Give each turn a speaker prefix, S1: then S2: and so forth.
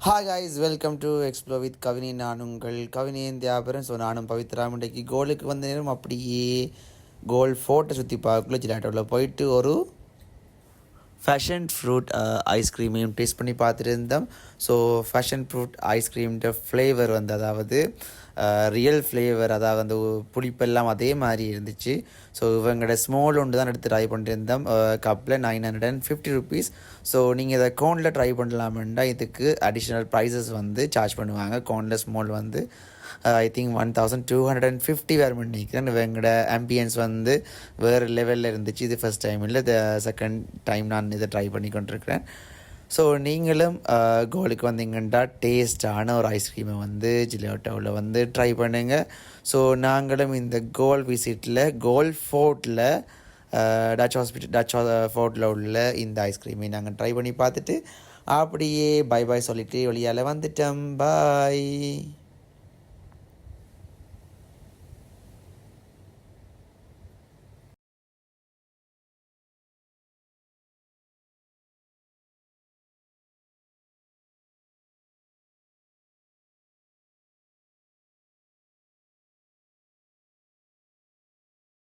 S1: Hi guys, welcome to explore with Kavini. நான் உங்கள் Kavini தியாபரன். So நானும் பவித்ரா இன்றைக்கு கோலுக்கு வந்த நேரம் அப்படியே கோல் ஃபோர்ட்டை சுற்றி பார்க்கல. ஜிலாட்டோவில் போயிட்டு ஒரு ஃபேஷன் ஃப்ரூட் ஐஸ்கிரீமையும் டேஸ்ட் பண்ணி பார்த்துருந்தோம். ஸோ ஃபேஷன் ஃப்ரூட் ஐஸ்கிரீம்ன்ற ஃப்ளேவர் வந்து அதாவது ரியல் ஃப்ளேவர், அதாவது அந்த புளிப்பெல்லாம் அதே மாதிரி இருந்துச்சு. ஸோ இவங்களோட ஸ்மால் ஒன்று தான் எடுத்து ட்ரை பண்ணியிருந்தோம். கப்பில் 950 ருபீஸ். ஸோ நீங்கள் இதை கோனில் ட்ரை பண்ணலாமெண்டா இதுக்கு அடிஷ்னல் ப்ரைஸஸ் வந்து சார்ஜ் பண்ணுவாங்க. கோனில் ஸ்மால் வந்து ஐ திங்க் 1250 வேறு பண்ணிக்கிறேன். இவங்களோட ஆம்பியன்ஸ் வந்து வேறு லெவலில் இருந்துச்சு. இது ஃபஸ்ட் டைம் இல்லை, செகண்ட் டைம் நான் இதை ட்ரை பண்ணி கொண்டிருக்கிறேன். ஸோ நீங்களும் கோலுக்கு வந்தீங்கன்னா டேஸ்டான ஒரு ஐஸ்கிரீமை வந்து ஜிலாட்டோவில் வந்து ட்ரை பண்ணுங்கள். ஸோ நாங்களும் இந்த கோல் விசிட்டில் கோல் ஃபோர்ட்டில் டச் ஃபோர்ட்டில் உள்ள இந்த ஐஸ்கிரீமை நாங்கள் ட்ரை பண்ணி பார்த்துட்டு அப்படியே பை பாய் சொல்லிவிட்டு வெளியால் வந்துட்டோம். பாய்.